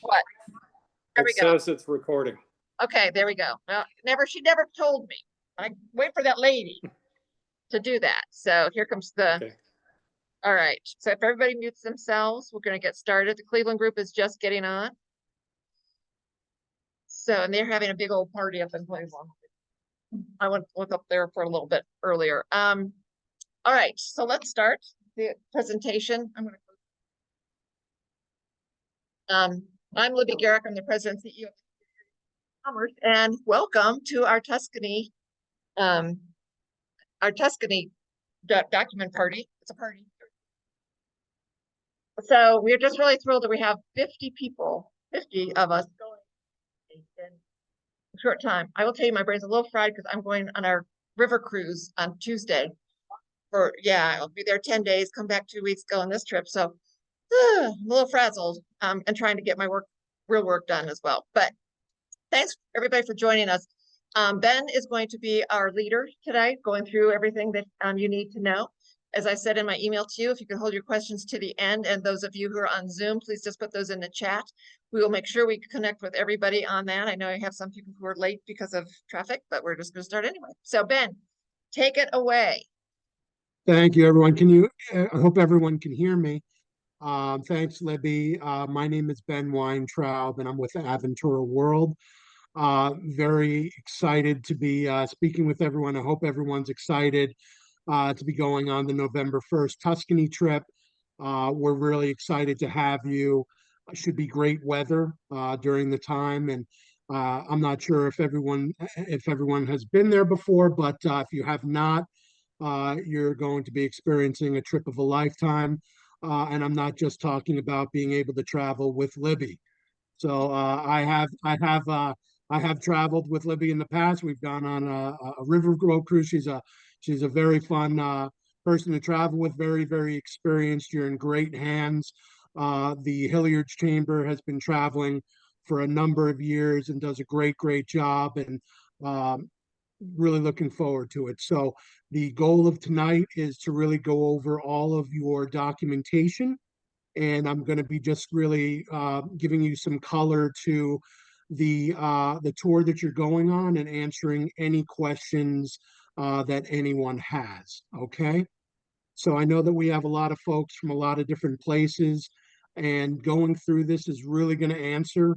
What? There It we go. says it's recording. Okay, there we go. Well, she never told me. I wait for that lady to do that. So here comes Okay. all right. So if everybody mutes themselves, we're going to get started. The Cleveland group is just getting on. So, and they're having a big old party up in Cleveland. I was up there for a little bit earlier. All right. So let's start the presentation. I'm Libby Garrick. I'm the president and CEO of Commerce, and welcome to um, our Tuscany document party. It's a party. So we're just really thrilled that we have 50 people, 50 of us going in a short time. I will tell you, my brain's a little fried because I'm going on our river cruise on Tuesday. I'll be there 10 days, come back 2 weeks, go on this trip. So I'm a little frazzled and trying to get my real work done as well. But thanks everybody for joining us. Ben is going to be our leader today, going through everything that you need to know. As I said in my email to you, if you could hold your questions to the end, and those of you who are on Zoom, please just put those in the chat. We will make sure we connect with everybody on that. I know I have some people who are late because of traffic, but we're just going to start anyway. So Ben, take it away. Thank you, everyone. I hope everyone can hear me. Thanks, Libby. My name is Ben Weintraub, and I'm with Aventura World. Very excited to be speaking with everyone. I hope everyone's excited to be going on the November 1st Tuscany trip. We're really excited to have you. It should be great weather during the time, and I'm not sure if everyone has been there before, but if you have not, you're going to be experiencing a trip of a lifetime. And I'm not just talking about being able to travel with Libby. So I have traveled with Libby in the past. We've gone on a river road cruise. She's a very fun person to travel with. Very, very experienced. You're in great hands. The Hilliard's Chamber has been traveling for a number of years and does a great job. And really looking forward to it. So the goal of tonight is to really go over all of your documentation, and I'm going to be just really giving you some color to the tour that you're going on and answering any questions that anyone has. Okay. So I know that we have a lot of folks from a lot of different places, and going through this is really going to answer,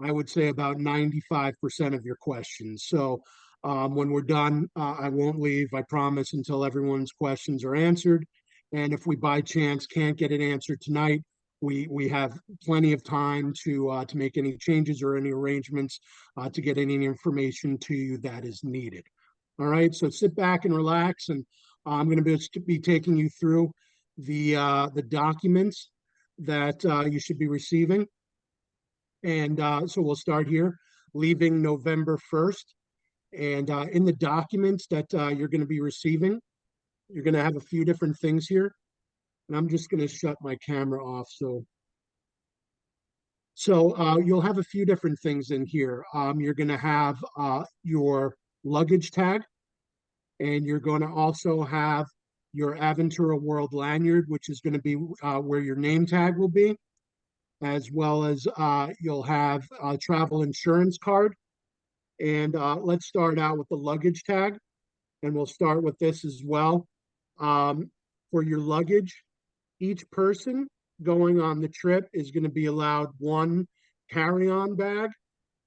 I would say, about 95% of your questions. So when we're done, I won't leave, I promise, until everyone's questions are answered. And if we by chance can't get it answered tonight, we have plenty of time to make any changes or any arrangements to get any information to you that is needed. All right, so sit back and relax, and I'm going to be taking you through the documents that you should be receiving. And so we'll start here, leaving November 1st. And in the documents that you're going to be receiving, you're going to have a few different things here. And I'm just going to shut my camera off. So you'll have a few different things in here. You're going to have your luggage tag, and you're going to also have your Aventura World lanyard, which is going to be where your name tag will be, as well as you'll have a travel insurance card. And let's start out with the luggage tag, and we'll start with this as well. For your luggage, each person going on the trip is going to be allowed one carry-on bag,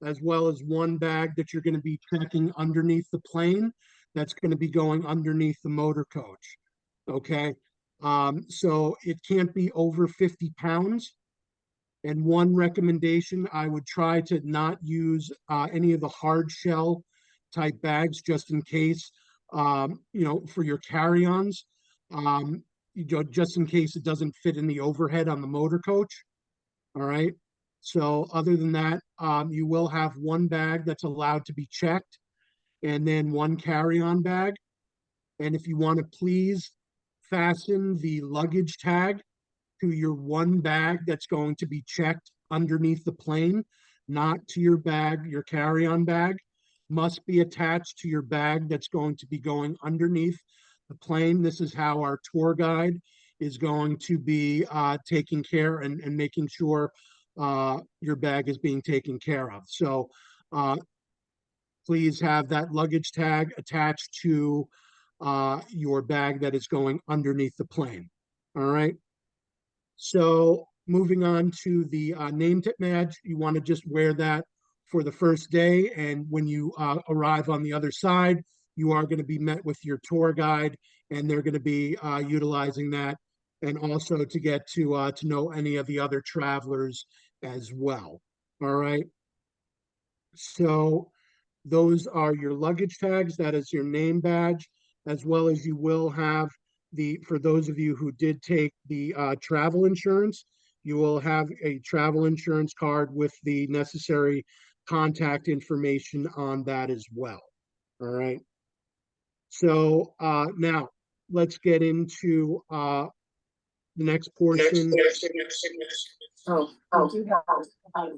as well as one bag that you're going to be checking underneath the plane that's going to be going underneath the motor coach. Okay. So it can't be over 50 pounds. And one recommendation, I would try to not use any of the hard shell type bags, just in case, for your carry-ons, just in case it doesn't fit in the overhead on the motor coach. All right. So other than that, you will have one bag that's allowed to be checked, and then one carry-on bag. And if you want to please fasten the luggage tag to your one bag that's going to be checked underneath the plane, not to your bag. Your carry-on bag must be attached to your bag that's going to be going underneath the plane. This is how our tour guide is going to be taking care and making sure your bag is being taken care of. So please have that luggage tag attached to your bag that is going underneath the plane. All right. So moving on to the name tip badge, you want to just wear that for the first day. And when you arrive on the other side, you are going to be met with your tour guide, and they're going to be utilizing that, and also to get to know any of the other travelers as well. All right. So those are your luggage tags. That is your name badge, as well as you will have for those of you who did take the travel insurance, you will have a travel insurance card with the necessary contact information on that as well. All right. So now let's get into the next portion. Oh, we do have.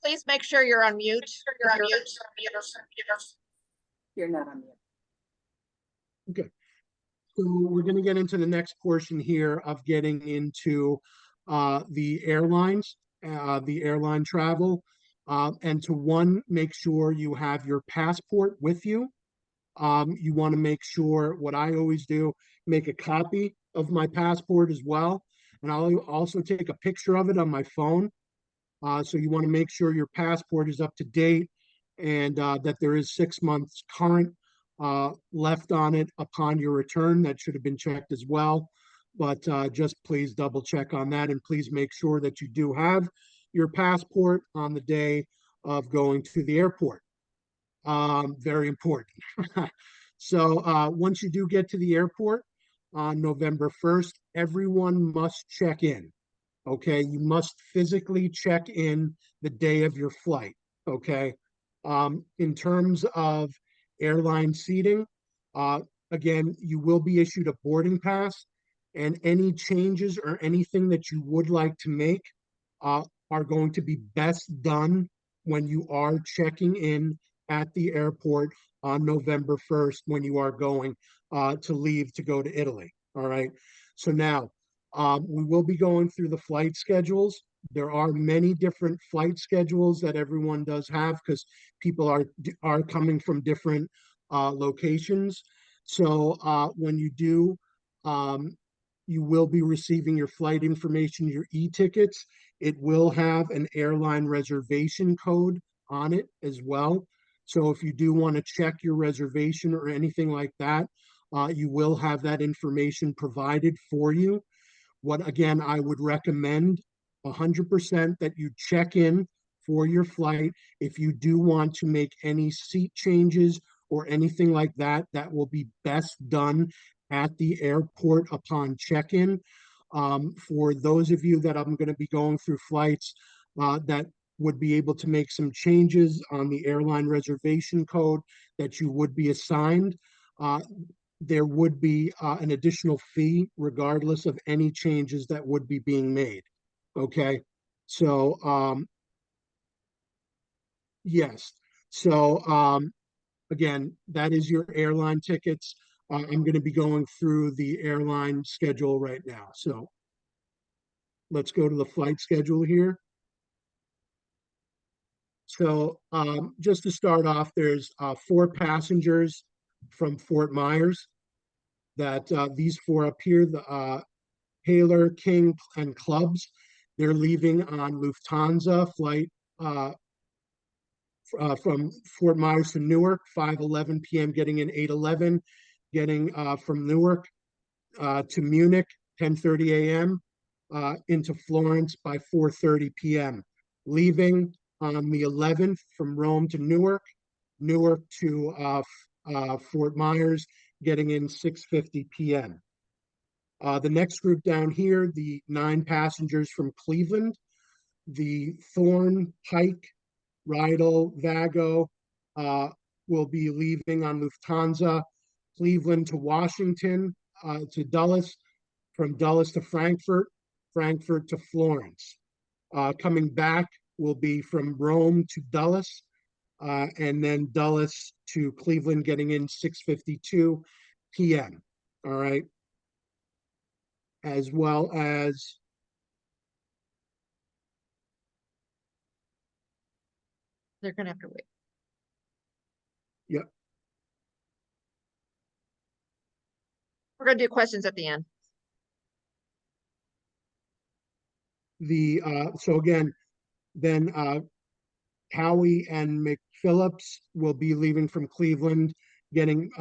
Please make sure you're on mute. You're not on mute. Okay. So we're going to get into the next portion here of getting into the airlines, the airline travel, and to make sure you have your passport with you. You want to make sure, what I always do, make a copy of my passport as well. And I'll also take a picture of it on my phone. So you want to make sure your passport is up to date, and that there is 6 months current left on it upon your return. That should have been checked as well. But just please double check on that, and please make sure that you do have your passport on the day of going to the airport. Very important. So once you do get to the airport on November 1st, everyone must check in. Okay, you must physically check in the day of your flight. Okay, in terms of airline seating, uh, again, you will be issued a boarding pass, and any changes or anything that you would like to make uh, are going to be best done when you are checking in at the airport on November 1st when you are going to leave to go to Italy. All right, so now we will be going through the flight schedules. There are many different flight schedules that everyone does have, because people are coming from different locations. So when you do, you will be receiving your flight information, your e-tickets. It will have an airline reservation code on it as well. So if you do want to check your reservation or anything like that, you will have that information provided for you. What again, I would recommend 100% that you check in for your flight. If you do want to make any seat changes or anything like that, that will be best done at the airport upon check-in. For those of you that I'm going to be going through flights that would be able to make some changes on the airline reservation code that you would be assigned, there would be an additional fee regardless of any changes that would be being made. Okay, so yes, so again, that is your airline tickets. I'm going to be going through the airline schedule right now. So let's go to the flight schedule here. So just to start off, there's 4 passengers from Fort Myers. That these 4 up here, the Taylor, King, and Clubs, they're leaving on Lufthansa flight from Fort Myers to Newark, 5:11 p.m., getting in 8:11, getting from Newark to Munich, 10:30 a.m., into Florence by 4:30 p.m., leaving on the 11th from Rome to Newark, Newark to Fort Myers, getting in 6:50 p.m. The next group down here, the 9 passengers from Cleveland, the Thorn, Pike, Rydell, Vago will be leaving on Lufthansa, Cleveland to Washington, to Dulles, from Dulles to Frankfurt, Frankfurt to Florence. Coming back will be from Rome to Dulles, and then Dulles to Cleveland, getting in 6:52 p.m. All right. As well as they're gonna have to wait. Yep. We're gonna do questions at the end. So again, then Howie and McPhillips will be leaving from Cleveland, getting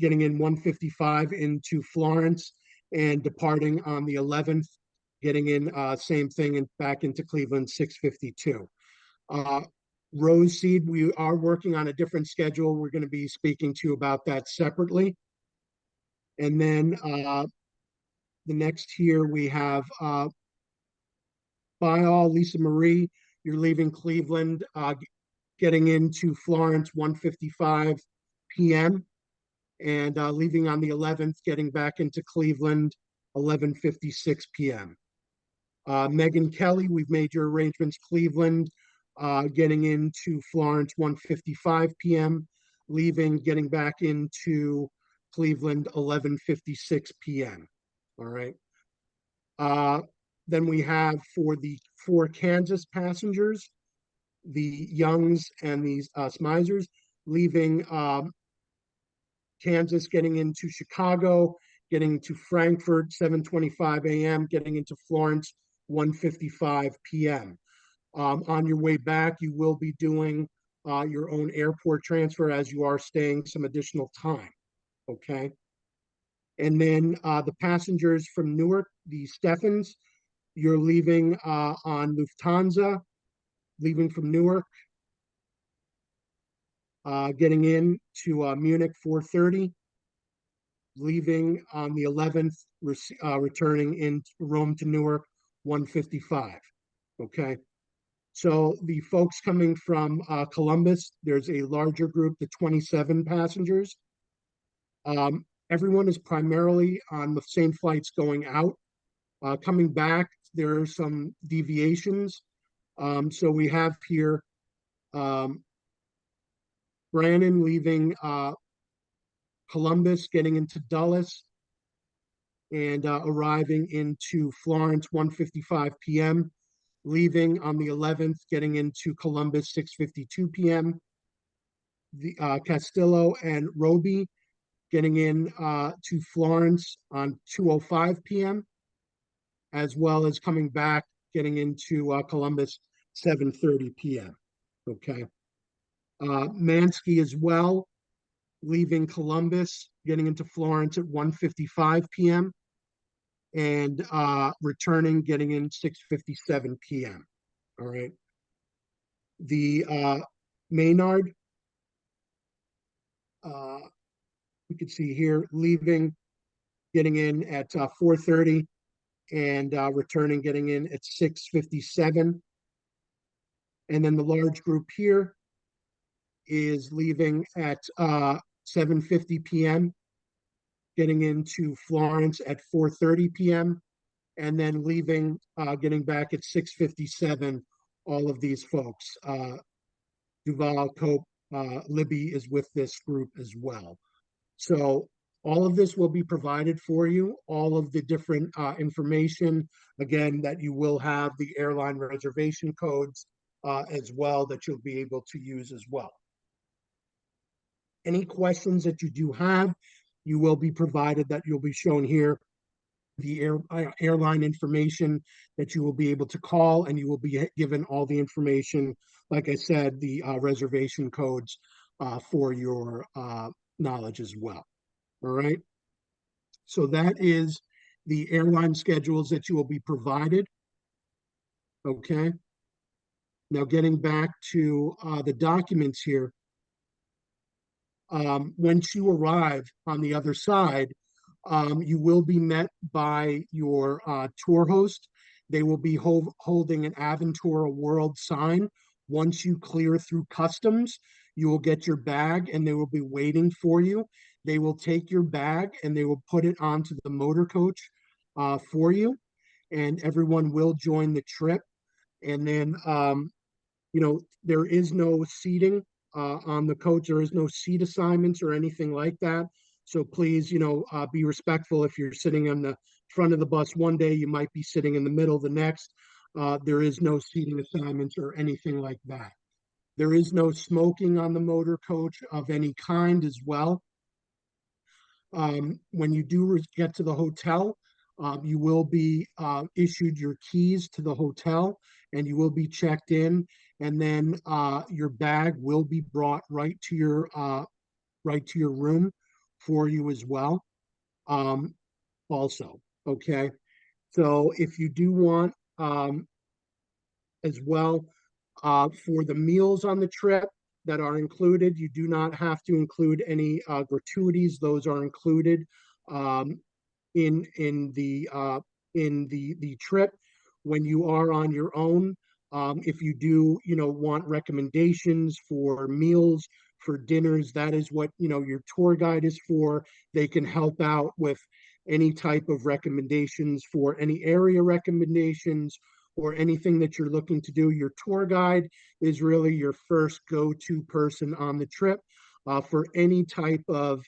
in 1:55 into Florence and departing on the 11th, getting in same thing and back into Cleveland 6:52. Rose Seed, we are working on a different schedule. We're going to be speaking to you about that separately. And then the next here we have by all Lisa Marie, you're leaving Cleveland, getting into Florence 1:55 p.m. and leaving on the 11th, getting back into Cleveland 11:56 p.m. Megan Kelly, we've made your arrangements Cleveland, getting into Florence 1:55 p.m., leaving, getting back into Cleveland 11:56 p.m. All right. Then we have for the 4 Kansas passengers, the Youngs and the Smizers, leaving Kansas, getting into Chicago, getting to Frankfurt 7:25 a.m., getting into Florence 1:55 p.m. On your way back, you will be doing your own airport transfer as you are staying some additional time. Okay. And then the passengers from Newark, the Steffens, you're leaving on Lufthansa, leaving from Newark, getting in to Munich 4:30, leaving on the 11th, returning in Rome to Newark 1:55. Okay. So the folks coming from Columbus, there's a larger group, the 27 passengers. Everyone is primarily on the same flights going out. Coming back, there are some deviations. So we have here Brannon leaving Columbus, getting into Dulles, and arriving into Florence 1:55 p.m., leaving on the 11th, getting into Columbus 6:52 p.m. The Castillo and Roby getting in to Florence on 2:05 p.m., as well as coming back, getting into Columbus 7:30 p.m. Okay. Mansky as well, leaving Columbus, getting into Florence at 1:55 p.m. and returning, getting in 6:57 p.m. All right. The Maynard, we can see here, leaving, getting in at 4:30 and returning, getting in at 6:57. And then the large group here is leaving at 7:50 p.m., getting into Florence at 4:30 p.m., and then leaving, getting back at 6:57. All of these folks, Duval, Cope, Libby is with this group as well. So all of this will be provided for you, all of the different information, again, that you will have the airline reservation codes as well that you'll be able to use as well. Any questions that you do have, you will be provided that you'll be shown here the airline information that you will be able to call, and you will be given all the information, like I said, the reservation codes for your knowledge as well. All right. So that is the airline schedules that you will be provided. Okay. Now getting back to the documents here. Once you arrive on the other side, you will be met by your tour host. They will be holding an Aventura World sign. Once you clear through customs, you will get your bag and they will be waiting for you. They will take your bag and they will put it onto the motor coach for you, and everyone will join the trip. And then, there is no seating on the coach. There is no seat assignments or anything like that. So please, be respectful. If you're sitting on the front of the bus one day, you might be sitting in the middle the next. There is no seating assignments or anything like that. There is no smoking on the motor coach of any kind as well. When you do get to the hotel, you will be issued your keys to the hotel and you will be checked in. And then your bag will be brought right to your room for you as well. Also, okay. So if you do want as well, for the meals on the trip that are included, you do not have to include any gratuities. Those are included um, in the trip. When you are on your own, if you do, want recommendations for meals, for dinners, that is what, your tour guide is for. They can help out with any type of recommendations for any area recommendations or anything that you're looking to do. Your tour guide is really your first go-to person on the trip for any type of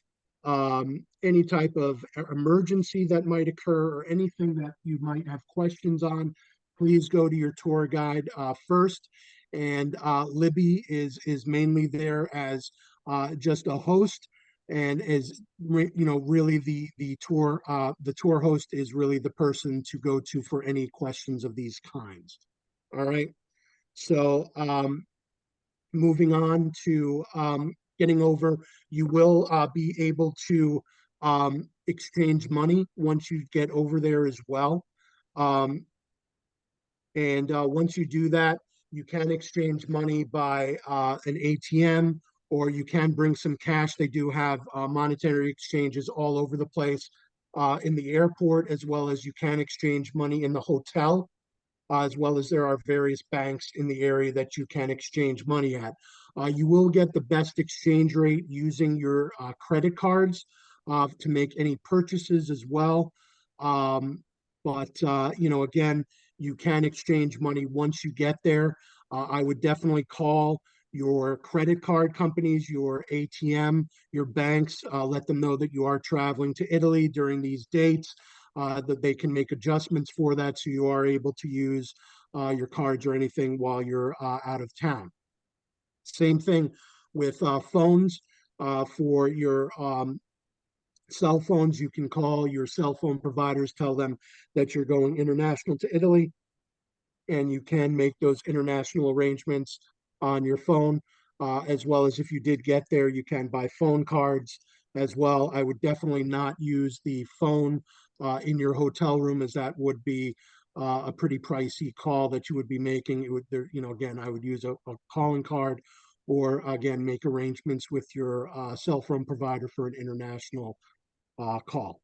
emergency that might occur or anything that you might have questions on. Please go to your tour guide first. And Libby is mainly there as just a host, and is really the tour host is really the person to go to for any questions of these kinds. All right. So moving on to getting over, you will be able to exchange money once you get over there as well. Um, and once you do that, you can exchange money by an ATM, or you can bring some cash. They do have monetary exchanges all over the place in the airport, as well as you can exchange money in the hotel, as well as there are various banks in the area that you can exchange money at. You will get the best exchange rate using your credit cards to make any purchases as well. But again, you can exchange money once you get there. I would definitely call your credit card companies, your ATM, your banks, let them know that you are traveling to Italy during these dates, that they can make adjustments for that so you are able to use your cards or anything while you're out of town. Same thing with phones. For your cell phones, you can call your cell phone providers, tell them that you're going international to Italy, and you can make those international arrangements on your phone, as well as if you did get there, you can buy phone cards as well. I would definitely not use the phone in your hotel room, as that would be a pretty pricey call that you would be making. It would, there, again, I would use a calling card, or again, make arrangements with your cell phone provider for an international call.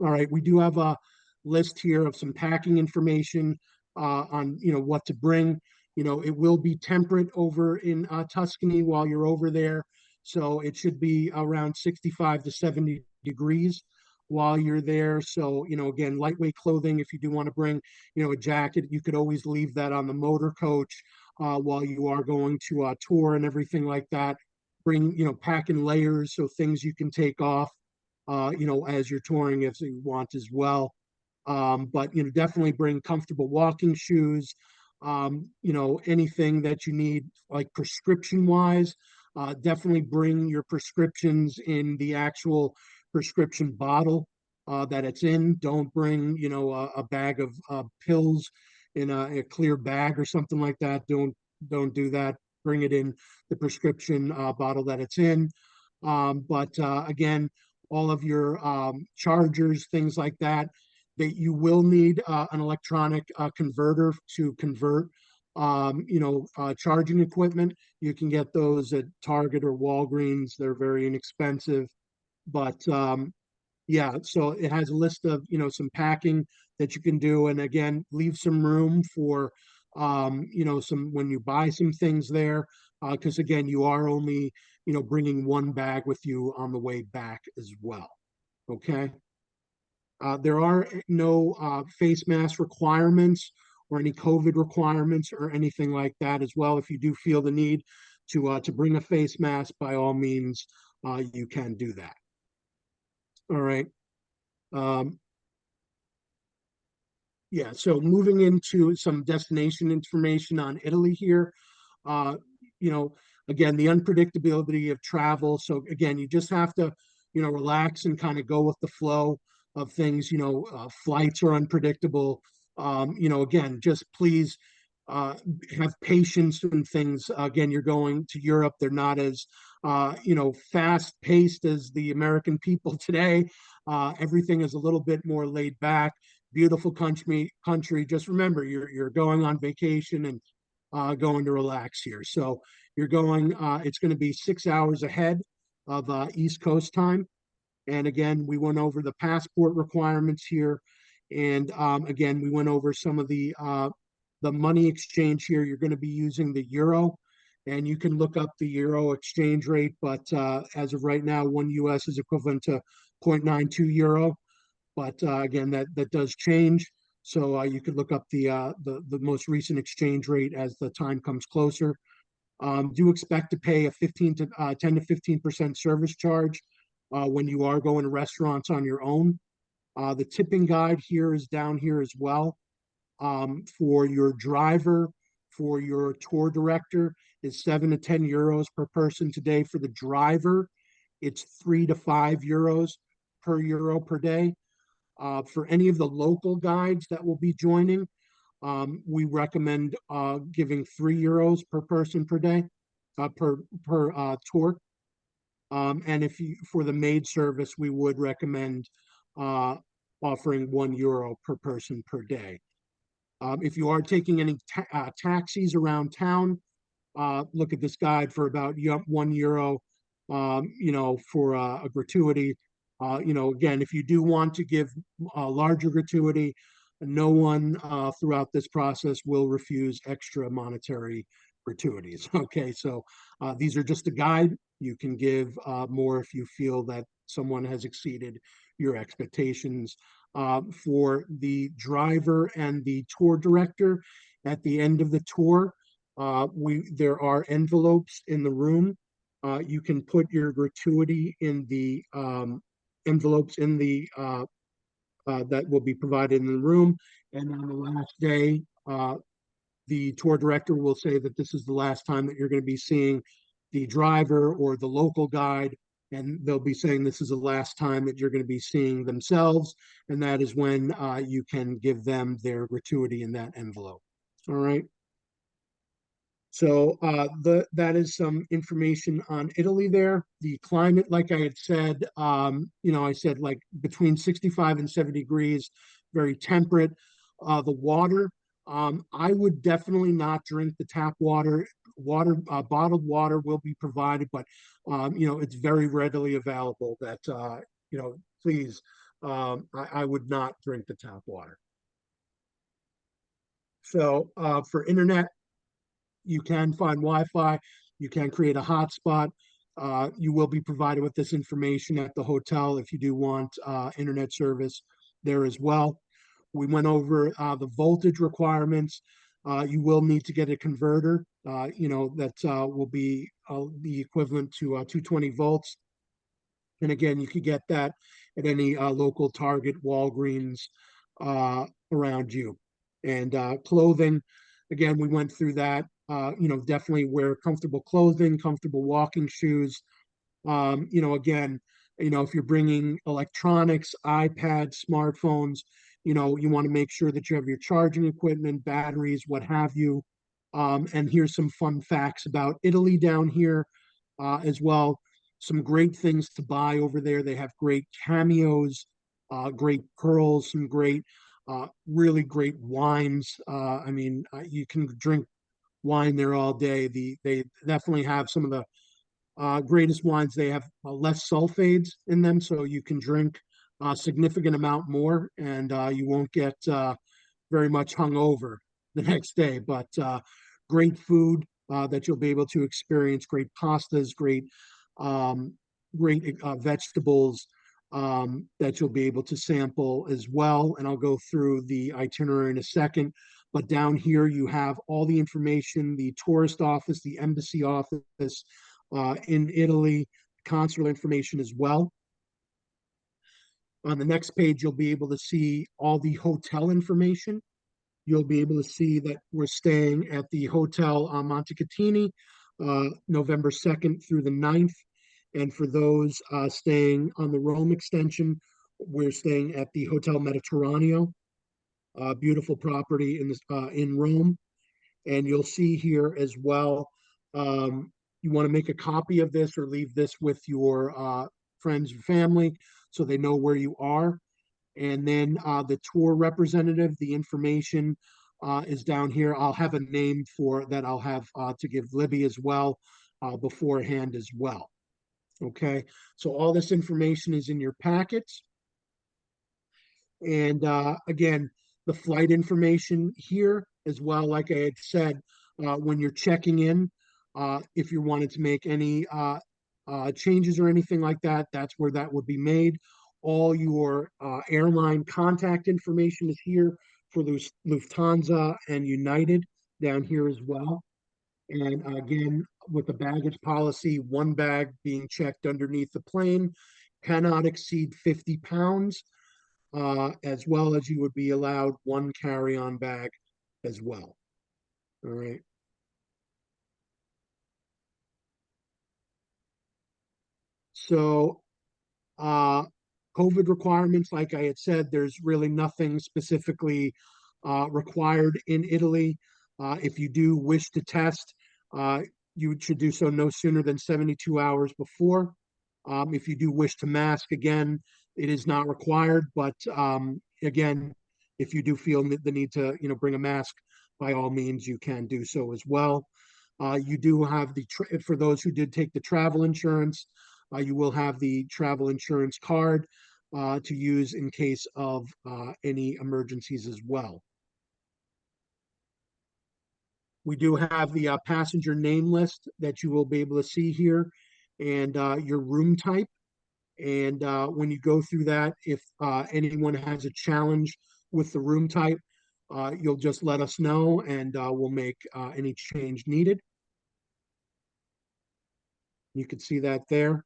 All right, we do have a list here of some packing information on what to bring. It will be temperate over in Tuscany while you're over there, so it should be around 65 to 70 degrees while you're there. So again, lightweight clothing. If you do want to bring a jacket, you could always leave that on the motor coach while you are going to a tour and everything like that. Bring pack in layers, so things you can take off as you're touring if you want as well. But definitely bring comfortable walking shoes. Anything that you need, like prescription wise, definitely bring your prescriptions in the actual prescription bottle that it's in. Don't bring, a bag of pills in a clear bag or something like that. Don't do that. Bring it in the prescription bottle that it's in. But again, all of your chargers, things like that, that you will need an electronic converter to convert charging equipment. You can get those at Target or Walgreens. They're very inexpensive. But yeah, so it has a list of some packing that you can do, and again, leave some room for some when you buy some things there, because again, you are only bringing one bag with you on the way back as well. Okay. There are no face mask requirements or any COVID requirements or anything like that as well. If you do feel the need to bring a face mask, by all means, you can do that. All right. Um, yeah, so moving into some destination information on Italy here. again, the unpredictability of travel. So again, you just have to, relax and kind of go with the flow of things. Flights are unpredictable. Again, just please have patience in things. Again, you're going to Europe. They're not as, fast paced as the American people today. Everything is a little bit more laid back. Beautiful country. Just remember, you're going on vacation and going to relax here. So you're going. It's going to be 6 hours ahead of East Coast time. And again, we went over the passport requirements here, and again, we went over some of the money exchange here. You're going to be using the euro, and you can look up the euro exchange rate. But as of right now, 1 US is equivalent to 0.92 euro. But again, that does change. So you could look up the most recent exchange rate as the time comes closer. Do expect to pay a 10 to 15% service charge when you are going to restaurants on your own. The tipping guide here is down here as well. For your driver, for your tour director, is 7 to 10 euros per person today. For the driver, it's 3 to 5 euro per day. For any of the local guides that will be joining, we recommend giving 3 euros per person per day, per tour. And for the maid service, we would recommend offering 1 euro per person per day. If you are taking any taxis around town, look at this guide for about 1 euro, for a gratuity. Again, if you do want to give a larger gratuity, no one throughout this process will refuse extra monetary gratuities. Okay, so these are just a guide. You can give more if you feel that someone has exceeded your expectations. For the driver and the tour director, at the end of the tour, there are envelopes in the room. You can put your gratuity in the envelopes in the that will be provided in the room. And on the last day, the tour director will say that this is the last time that you're going to be seeing the driver or the local guide, and they'll be saying this is the last time that you're going to be seeing themselves, and that is when you can give them their gratuity in that envelope. All right. So that is some information on Italy there. The climate, like I had said, I said like between 65 and 70 degrees, very temperate. The water, I would definitely not drink the tap water. Bottled water will be provided, but it's very readily available. That please, I would not drink the tap water. So for internet, you can find Wi-Fi. You can create a hotspot. You will be provided with this information at the hotel if you do want internet service there as well. We went over the voltage requirements. You will need to get a converter, that will be the equivalent to 220 volts. And again, you could get that at any local Target, Walgreens around you. And clothing, again, we went through that. Definitely wear comfortable clothing, comfortable walking shoes. Again, if you're bringing electronics, iPads, smartphones, you want to make sure that you have your charging equipment, batteries, what have you. And here's some fun facts about Italy down here as well. Some great things to buy over there. They have great cameos, great pearls, some great, really great wines. You can drink wine there all day. They definitely have some of the greatest wines. They have less sulfates in them, so you can drink a significant amount more, and you won't get very much hungover the next day. But great food that you'll be able to experience. Great pastas, great vegetables that you'll be able to sample as well. And I'll go through the itinerary in a second. But down here, you have all the information, the tourist office, the embassy office in Italy, consular information as well. On the next page, you'll be able to see all the hotel information. You'll be able to see that we're staying at the Hotel Montecatini. November 2nd through the 9th. And for those staying on the Rome extension, we're staying at the Hotel Mediterraneo, beautiful property in Rome. And you'll see here as well, you want to make a copy of this or leave this with your friends and family so they know where you are. And then the tour representative, the information is down here. I'll have a name for that. I'll have to give Libby as well beforehand as well. Okay, so all this information is in your packets. And again, the flight information here as well, like I had said, when you're checking in, if you wanted to make any changes or anything like that, that's where that would be made. All your airline contact information is here for Lufthansa and United down here as well. And again, with the baggage policy, one bag being checked underneath the plane cannot exceed 50 pounds, as well as you would be allowed one carry-on bag as well. All right. So, COVID requirements, like I had said, there's really nothing specifically required in Italy. If you do wish to test, you should do so no sooner than 72 hours before. If you do wish to mask, again, it is not required, but again, if you do feel the need to, bring a mask, by all means, you can do so as well. You do have for those who did take the travel insurance, you will have the travel insurance card to use in case of any emergencies as well. We do have the passenger name list that you will be able to see here and your room type. And when you go through that, if anyone has a challenge with the room type, you'll just let us know and we'll make any change needed. You can see that there.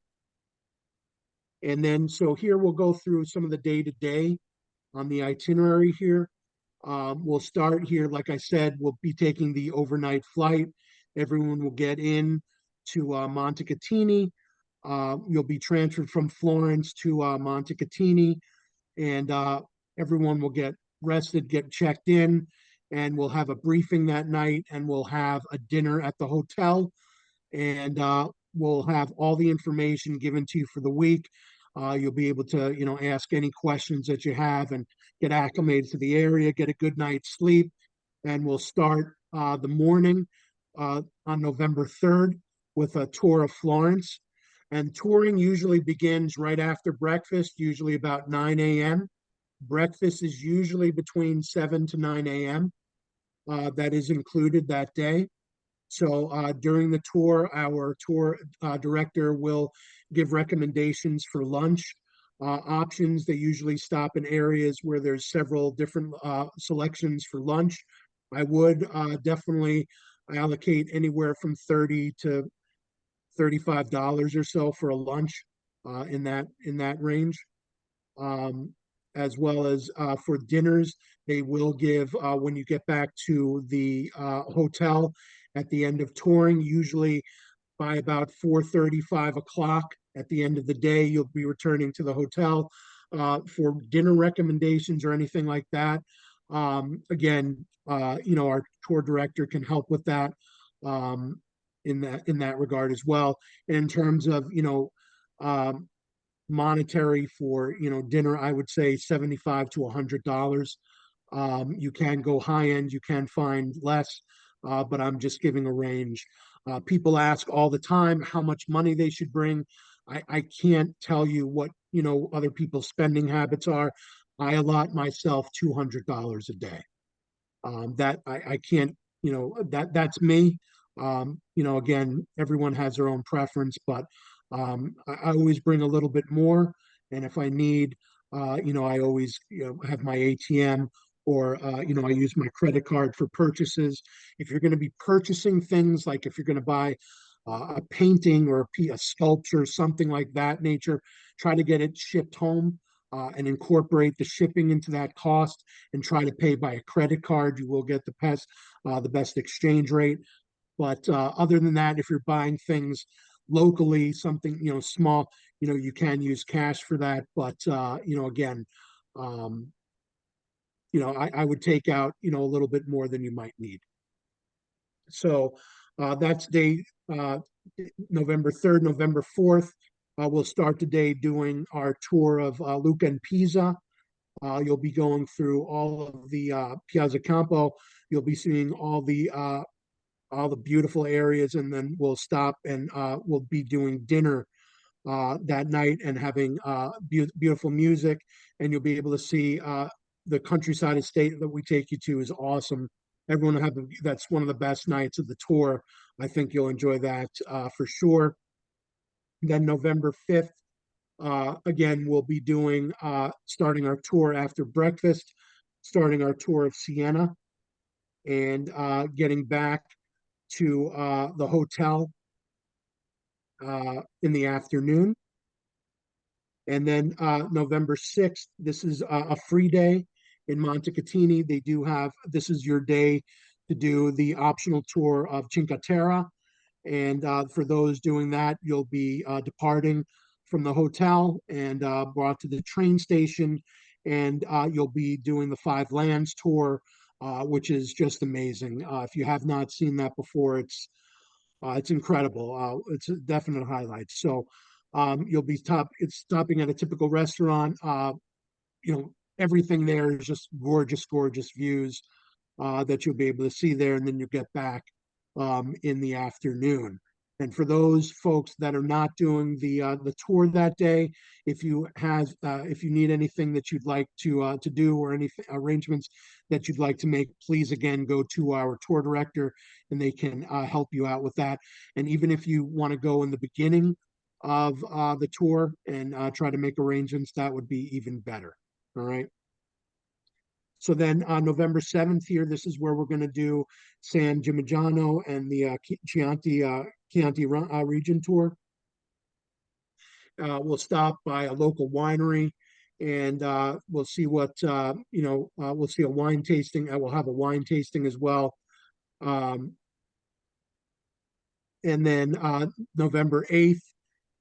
And then, so here we'll go through some of the day-to-day on the itinerary here. We'll start here, like I said, we'll be taking the overnight flight. Everyone will get in to Montecatini. You'll be transferred from Florence to Montecatini, and everyone will get rested, get checked in, and we'll have a briefing that night, and we'll have a dinner at the hotel, and we'll have all the information given to you for the week. You'll be able to, ask any questions that you have and get acclimated to the area, get a good night's sleep, and we'll start the morning on November 3rd with a tour of Florence. And touring usually begins right after breakfast, usually about 9 a.m. Breakfast is usually between 7 to 9 a.m. That is included that day. So during the tour, our tour director will give recommendations for lunch options. They usually stop in areas where there's several different selections for lunch. I would definitely allocate anywhere from $30 to $35 or so for a lunch in that range. As well as for dinners, they will give when you get back to the hotel at the end of touring, usually by about 4:30, 5 o'clock at the end of the day, you'll be returning to the hotel for dinner recommendations or anything like that. Again, our tour director can help with that in that regard as well. And in terms of, um, monetary for dinner, I would say 75 to $100. You can go high end, you can find less, but I'm just giving a range. People ask all the time how much money they should bring. I can't tell you what other people's spending habits are. I allot myself $200 a day. That I can't, that's me. Again, everyone has their own preference, but I always bring a little bit more. And if I need, I always, have my ATM or, I use my credit card for purchases. If you're going to be purchasing things, like if you're going to buy a painting or a sculpture, something like that nature, try to get it shipped home and incorporate the shipping into that cost and try to pay by a credit card. You will get the best exchange rate. But other than that, if you're buying things locally, something, small, you can use cash for that. But again, um, I would take out, a little bit more than you might need. So that's day November 3rd, November 4th. We'll start the day doing our tour of Lucca and Pisa. You'll be going through all of the Piazza Campo. You'll be seeing all the beautiful areas, and then we'll stop and we'll be doing dinner that night and having beautiful music. And you'll be able to see the countryside estate that we take you to is awesome. Everyone will have that's one of the best nights of the tour. I think you'll enjoy that for sure. Then November 5th, again, we'll be doing starting our tour after breakfast, starting our tour of Siena, and getting back to the hotel in the afternoon. And then November 6th, this is a free day in Montecatini. They do have, this is your day to do the optional tour of Cinque Terre. And for those doing that, you'll be departing from the hotel and brought to the train station. And you'll be doing the Five Lands tour, which is just amazing. If you have not seen that before, it's incredible. It's a definite highlight. So you'll be stopping at a typical restaurant. Everything there is just gorgeous, gorgeous views that you'll be able to see there, and then you get back in the afternoon. And for those folks that are not doing the tour that day, if you need anything that you'd like to do, or any arrangements that you'd like to make, please again go to our tour director, and they can help you out with that. And even if you want to go in the beginning of the tour and try to make arrangements, that would be even better. All right. So then on November 7th here, this is where we're going to do San Gimignano and the Chianti region tour. We'll stop by a local winery, and we'll see we'll see a wine tasting. I will have a wine tasting as well. And then November 8th,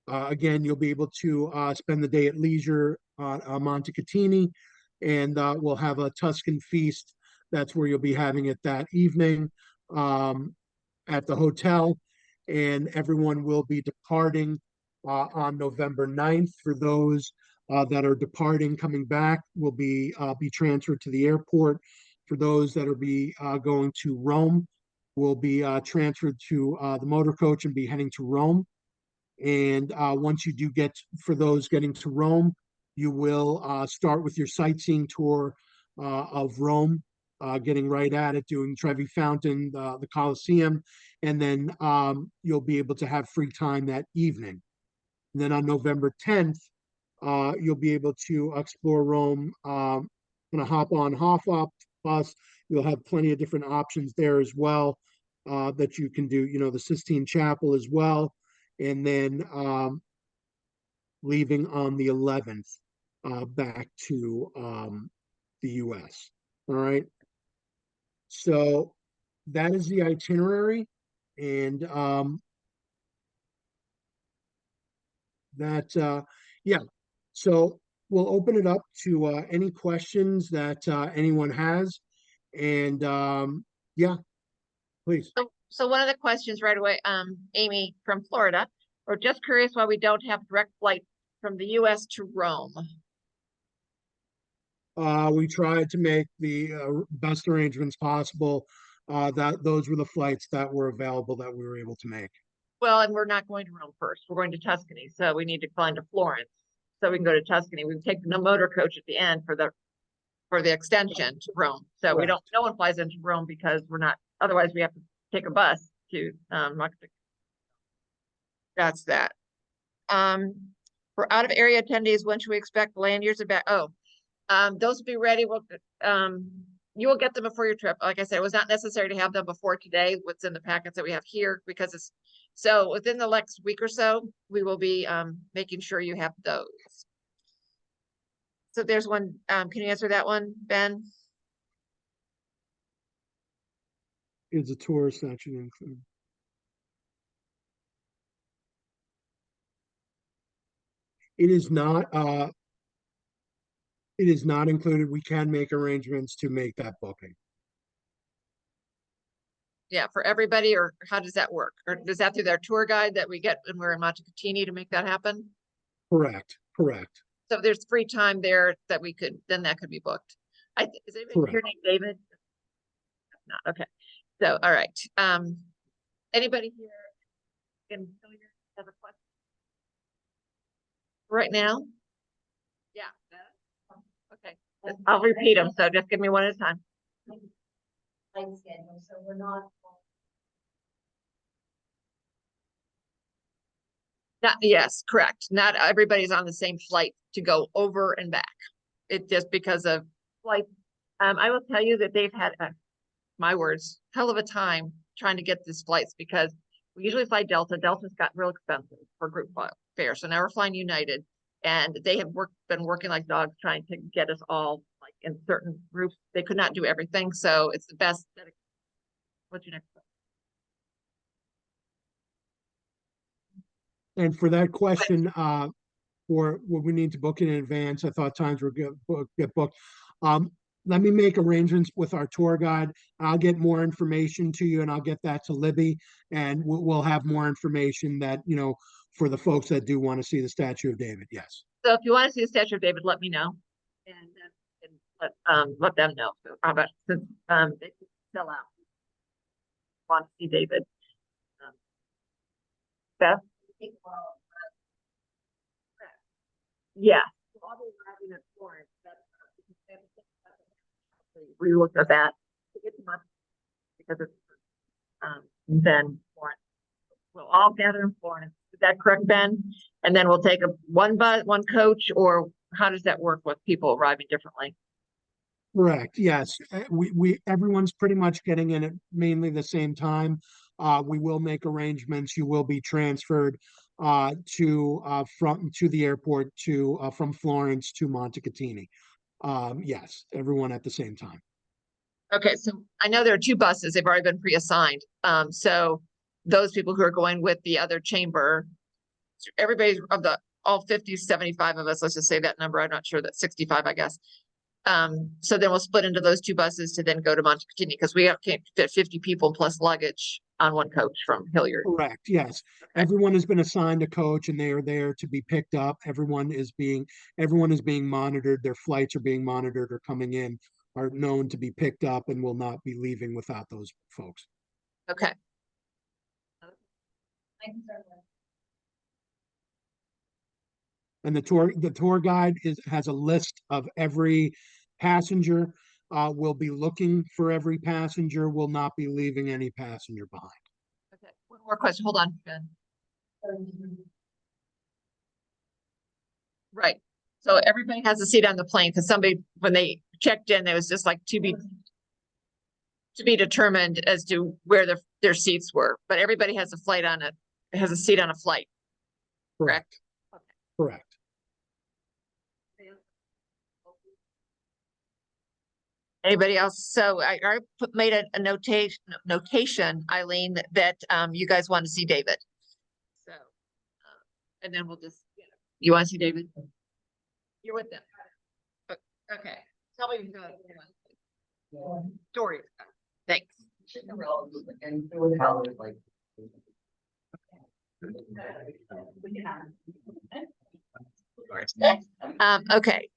again, you'll be able to spend the day at leisure on Montecatini, and we'll have a Tuscan feast. That's where you'll be having it that evening at the hotel. And everyone will be departing on November 9th. For those that are departing, coming back, will be transferred to the airport. For those that are going to Rome, will be transferred to the motor coach and be heading to Rome. And once you do for those getting to Rome, you will start with your sightseeing tour of Rome, getting right at it, doing Trevi Fountain, the Colosseum, and then you'll be able to have free time that evening. And then on November 10th, you'll be able to explore Rome on a hop-on, hop-off bus. You'll have plenty of different options there as well that you can do, the Sistine Chapel as well. And then leaving on the 11th back to the US. All right. So that is the itinerary. And yeah. So we'll open it up to any questions that anyone has. And yeah, please. So one of the questions right away, Amy from Florida, we're just curious why we don't have direct flight from the US to Rome. We tried to make the best arrangements possible. Those were the flights that were available that we were able to make. Well, and we're not going to Rome first. We're going to Tuscany, so we need to fly into Florence so we can go to Tuscany. We take the motor coach at the end for the extension to Rome. So we don't. No one flies into Rome because we're not. Otherwise, we have to take a bus to That's that. For out of area attendees, when should we expect lanyards about? Those will be ready. You will get them before your trip. Like I said, it was not necessary to have them before today. What's in the packets that we have here, because it's so within the next week or so, we will be making sure you have those. So there's one. Can you answer that one, Ben? Is a tour section included? It is not, it is not included. We can make arrangements to make that booking. Yeah, for everybody, or how does that work? Or is that through their tour guide that we get when we're in Montecatini to make that happen? Correct, correct, So if there's free time there that we could, then that could be booked. Is anybody here correct. named David? Not, okay. So, all right. Anybody here in Hilliard have a question? Right now? Yeah. Okay, I'll repeat them, so just give me one at a time. Flight schedule, so we're not. Not, yes, correct. Not everybody's on the same flight to go over and back. It just because of flight. I will tell you that they've had, my words, hell of a time trying to get these flights because we usually fly Delta. Delta's got real expensive for group fare. So now we're flying United, and they have been working like dogs trying to get us all like in certain groups. They could not do everything. So it's the best. What's your next question? And for that question, for what we need to book in advance, I thought times were get booked. Let me make arrangements with our tour guide. I'll get more information to you and I'll get that to Libby, and we'll have more information that, you know, for the folks that do want to see the Statue of David. Yes. So if you want to see the Statue of David, let me know, and let them know. So how about since they can sell out, want to see David. Beth, yeah. So I'll be arriving at Florence. We looked at that to get to much because it's then Florence. We'll all gather in Florence. Is that correct, Ben? And then we'll take one coach, or how does that work with people arriving differently? Correct. Yes. Everyone's pretty much getting in at mainly the same time. We will make arrangements. You will be transferred to the airport from Florence to Montecatini. Yes, everyone at the same time. Okay, so I know there are two buses. They've already been pre-assigned. So those people who are going with the other chamber, everybody's of the all 50, 75 of us, let's just say that number. I'm not sure, that 65, I guess. So then we'll split into those two buses to then go to Montecatini because we can't fit 50 people plus luggage on one coach from Hilliard. Correct. Yes. Okay. Everyone has been assigned a coach and they are there to be picked up. Everyone is being monitored. Their flights are being monitored or coming in are known to be picked up and will not be leaving without those folks. Okay. And the tour guide has a list of every passenger. Will be looking for every passenger, will not be leaving any passenger behind. Okay. One more question. Hold on, Ben. Right. So everybody has a seat on the plane because somebody, when they checked in, it was just like to be determined as to where their seats were. But everybody has a seat on a flight. Correct. Correct. Anybody else? So I made a notation, Eileen, that you guys want to see David. So, and then we'll just, you want to see David? You're with them. Okay. Tell me if you go. Dory. Thanks. Okay.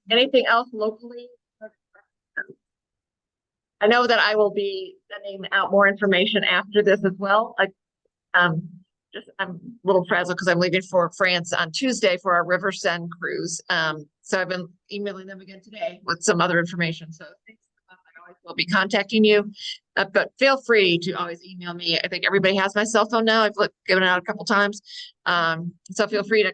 Anything else locally? I know that I will be sending out more information after this as well. I'm a little frazzled because I'm leaving for France on Tuesday for our River Send cruise. So I've been emailing them again today with some other information. So thanks. I always will be contacting you, but feel free to always email me. I think everybody has my cell phone now. I've given it out a couple times. So feel free to,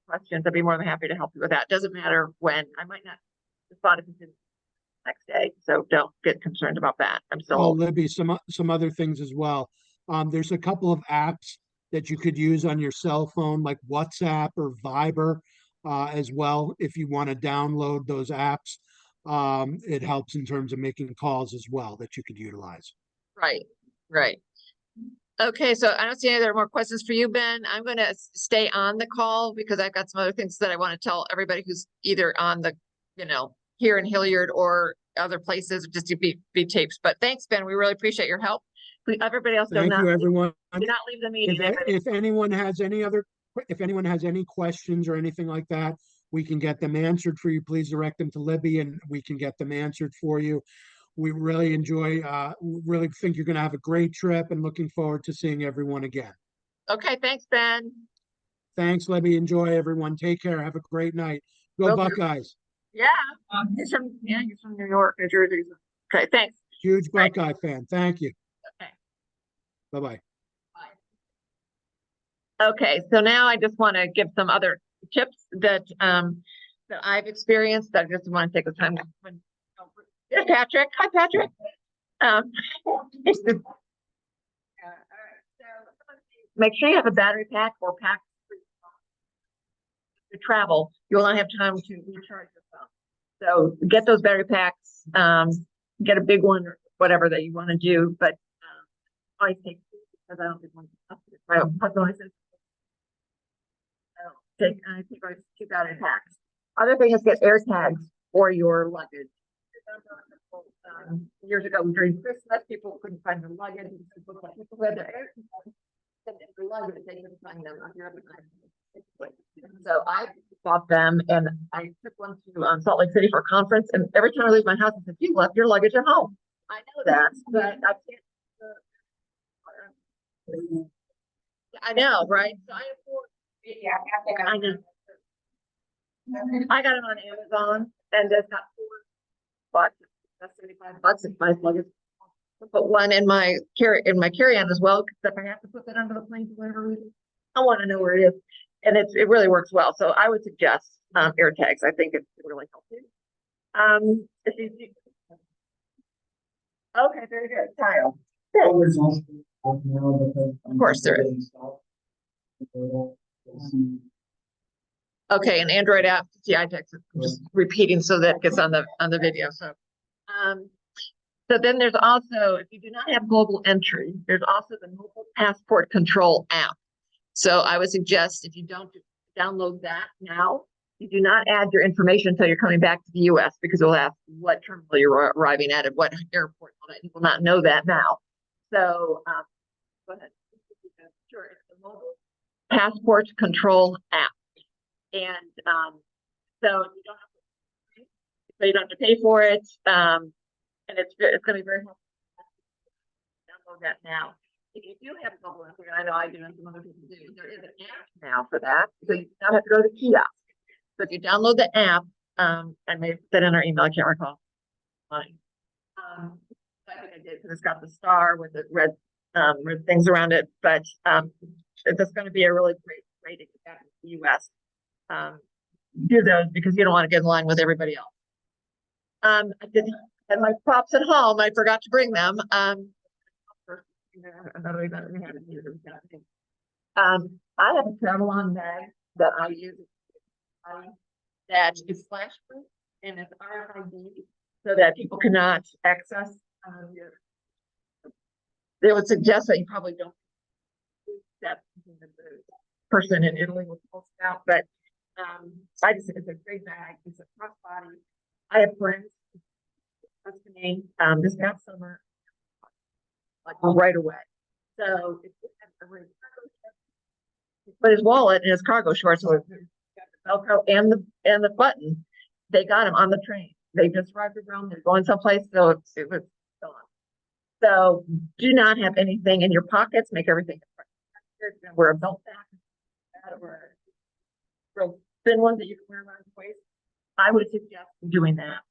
questions. I'd be more than happy to help you with that. Doesn't matter when. I might not respond if it's in next day. So don't get concerned about that. I'm still. Oh, Libby, some other things as well. There's a couple of apps that you could use on your cell phone, like WhatsApp or Viber, as well. If you want to download those apps, it helps in terms of making calls as well that you could utilize. Right, right. Okay, so I don't see any other more questions for you, Ben. I'm going to stay on the call because I've got some other things that I want to tell everybody who's either on the, here in Hilliard or other places, just to be taped. But thanks, Ben. We really appreciate your help. Everybody else, Thank you, everyone. do not leave the meeting. If anyone has any questions or anything like that, we can get them answered for you. Please direct them to Libby and we can get them answered for you. We really really think you're going to have a great trip and looking forward to seeing everyone again. Okay, thanks, Ben. Thanks, Libby. Enjoy, everyone. Take care. Have a great night. Go Will do. Buckeyes. Yeah, he's from New York, New Jersey. Okay, thanks. Huge Buckeye fan. Thank you. Okay. Bye-bye. Okay, so now I just want to give some other tips that I've experienced. I just want to take the time to. There's Patrick. Hi, Patrick. All right. So make sure you have a battery pack or pack to travel. You'll not have time to recharge your phone. So get those battery packs. Get a big one or whatever that you want to do. But always take two because I don't think one. I take always 2 battery packs. Other thing is get air tags for your luggage. Years ago during Christmas, people couldn't find their luggage. People had their air tags and their luggage, they couldn't find them. So I bought them and I took one to Salt Lake City for a conference. And every time I leave my house, I said, "You left your luggage at home." I know that, but I can't. I know, right? So I know. I got it on Amazon and it's got $4. That's $35 if my luggage. Put one in my carry-on as well, because if I have to put that under the plane for whatever reason, I want to know where it is. And it really works well. So I would suggest air tags. I think it's really helpful. Okay, very good. Kyle. Of course there is. Okay, an Android app, TI text, I'm just repeating so that it gets on the video. So then there's also, if you do not have global entry, there's also the mobile passport control app. So I would suggest if you don't download that now, you do not add your information until you're coming back to the US because it will ask what terminal you're arriving at what airport. You will not know that now. So go ahead. Sure, it's the mobile passport control app. And so you don't have to pay for it. And it's going to be very helpful. Download that now. If you do have global entry, I know I do and some other people do, there is an app now for that. So you don't have to go to the kiosk. So if you download the app, I may have put in our email, I can't recall. Fine. I think I did because it's got the star with the red things around it. But it's going to be a really great way to get back to the US. Do those because you don't want to get in line with everybody else. I did have my props at home. I forgot to bring them. I have a travel on bag that I use that is flash proof and it's RFID so that people cannot access they would suggest that you probably don't use that the person in Italy will post out, but it's a great bag. It's a crossbody. I have friends. Tuscany, this past summer, like right away. So it's but his wallet and his cargo shorts with Velcro and the button, they got him on the train. They just arrived around. They're going someplace, so it was gone. So do not have anything in your pockets. Make everything. Wear a belt back or real thin ones that you can wear around the waist. I would suggest doing that.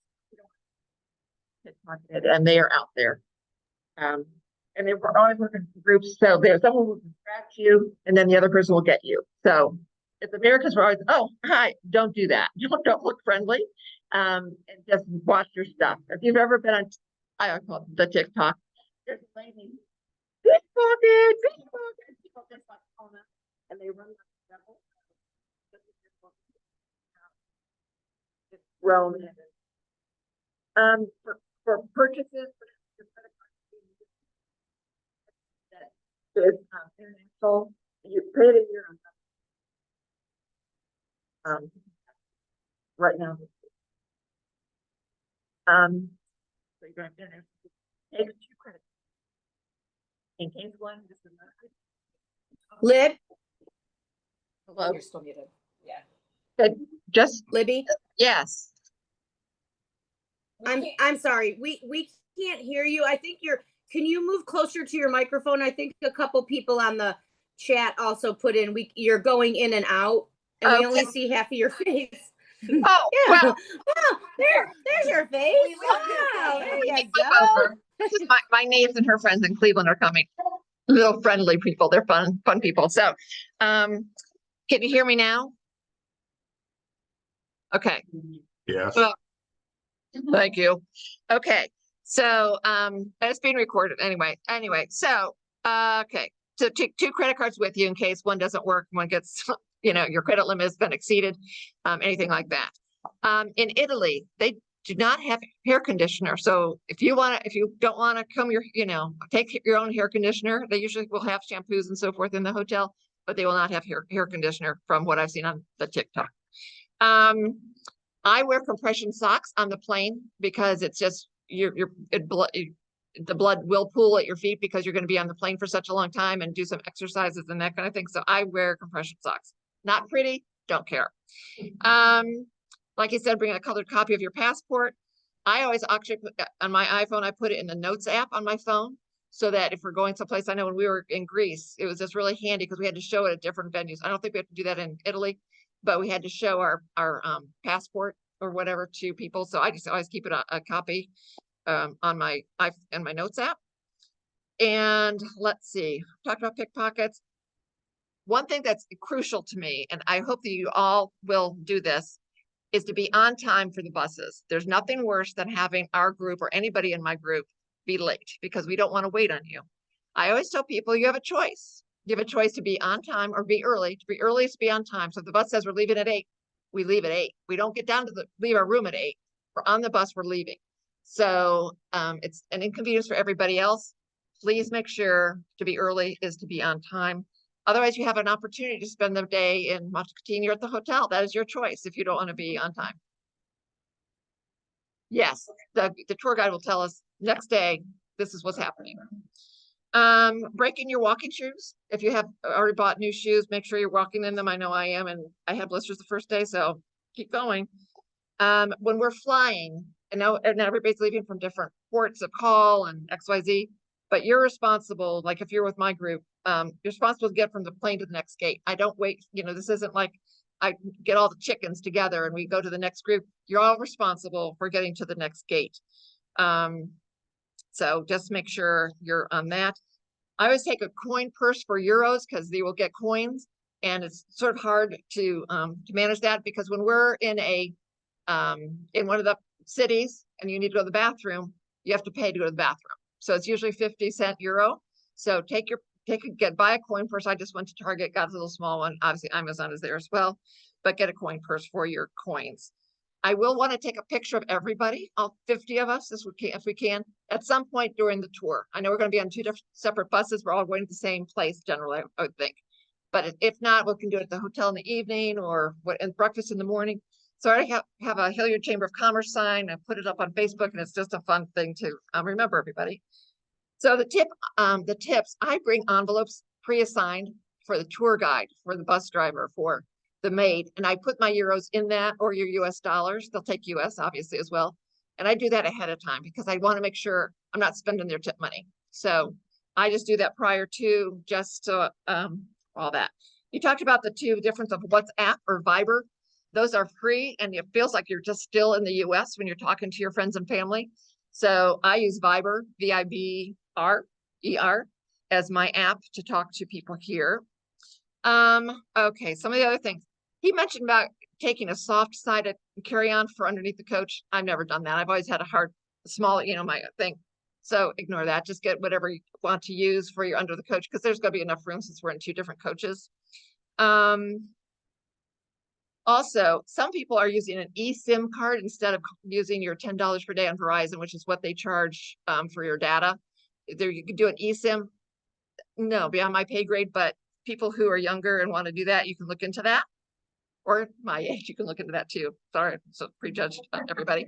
And they are out there. And they were always working in groups. So there's someone who will distract you and then the other person will get you. So if Americans were always, oh, hi, don't do that. Don't look friendly. And just watch your stuff. If you've ever been on, I call it the TikTok, there's a lady, pickpocket, people just like phone up and they run like rebels. Just roam. For purchases, is international. You pay it a year right now. So you're going to take 2 credits. In case one, this is not. Lib, Hello, You're still muted. Yeah. good, just, Libby, yes. I'm sorry. We can't hear you. I think can you move closer to your microphone? I think a couple people on the chat also put in, you're going in and out and we only Okay. see half of your face. Oh, Yeah. well, Wow, there's your face. Wow, there you go. over. This is my niece and her friends in Cleveland are coming. Little friendly people. They're fun people. So, can you hear me now? Okay. Yes. Well, thank you. Okay. So, it's being recorded anyway. So, okay. So take 2 credit cards with you in case one doesn't work, one gets, your credit limit has been exceeded, anything like that. In Italy, they do not have hair conditioner. So if you don't want to comb take your own hair conditioner, they usually will have shampoos and so forth in the hotel, but they will not have hair conditioner from what I've seen on the TikTok. I wear compression socks on the plane because it's just the blood will pool at your feet because you're going to be on the plane for such a long time and do some exercises and that kind of thing. So I wear compression socks. Not pretty, don't care. Like I said, bring a colored copy of your passport. I always actually on my iPhone, I put it in the Notes app on my phone so that if we're going someplace, I know when we were in Greece, it was just really handy because we had to show it at different venues. I don't think we have to do that in Italy, but we had to show our passport or whatever to people. So I just always keep it a copy on my Notes app. And let's see, talked about pickpockets. One thing that's crucial to me, and I hope that you all will do this, is to be on time for the buses. There's nothing worse than having our group or anybody in my group be late because we don't want to wait on you. I always tell people you have a choice. You have a choice to be on time or be early. To be early is to be on time. So if the bus says we're leaving at 8, we leave at 8. We don't get down to leave our room at 8. We're on the bus, we're leaving. So it's an inconvenience for everybody else. Please make sure to be early is to be on time. Otherwise, you have an opportunity to spend the day in Montecatini or at the hotel. That is your choice if you don't want to be on time. Yes, the tour guide will tell us next day, this is what's happening. Break in your walking shoes. If you have already bought new shoes, make sure you're walking in them. I know I am, and I had blisters the first day, so keep going. When we're flying, and now everybody's leaving from different ports of call and XYZ, but you're responsible, like if you're with my group, you're responsible to get from the plane to the next gate. I don't wait, this isn't like I get all the chickens together and we go to the next group. You're all responsible for getting to the next gate. So just make sure you're on that. I always take a coin purse for euros because they will get coins, and it's sort of hard to manage that because when we're in in one of the cities and you need to go to the bathroom, you have to pay to go to the bathroom. So it's usually 50-cent euro. So buy a coin purse. I just went to Target, got a little small one. Obviously Amazon is there as well, but get a coin purse for your coins. I will want to take a picture of everybody, all 50 of us, if we can, at some point during the tour. I know we're going to be on 2 separate buses. We're all going to the same place generally, I would think. But if not, we can do it at the hotel in the evening or and breakfast in the morning. So I have a Hilliard Chamber of Commerce sign. I put it up on Facebook, and it's just a fun thing to remember everybody. So the tips, I bring envelopes pre-assigned for the tour guide, for the bus driver, for the maid, and I put my euros in that or your US dollars. They'll take US obviously as well. And I do that ahead of time because I want to make sure I'm not spending their tip money. So I just do that prior to just all that. You talked about the 2 difference of WhatsApp or Viber. Those are free, and it feels like you're just still in the US when you're talking to your friends and family. So I use Viber, VIBRER, as my app to talk to people here. Okay, some of the other things. He mentioned about taking a soft-sided carry-on for underneath the coach. I've never done that. I've always had a small, my thing. So ignore that. Just get whatever you want to use for your under the coach because there's going to be enough room since we're in 2 different coaches. Also, some people are using an eSIM card instead of using your $10 per day on Verizon, which is what they charge for your data. You can do an eSIM. no, beyond my pay grade, but people who are younger and want to do that, you can look into that. Or my age, you can look into that too. Sorry, so prejudged everybody.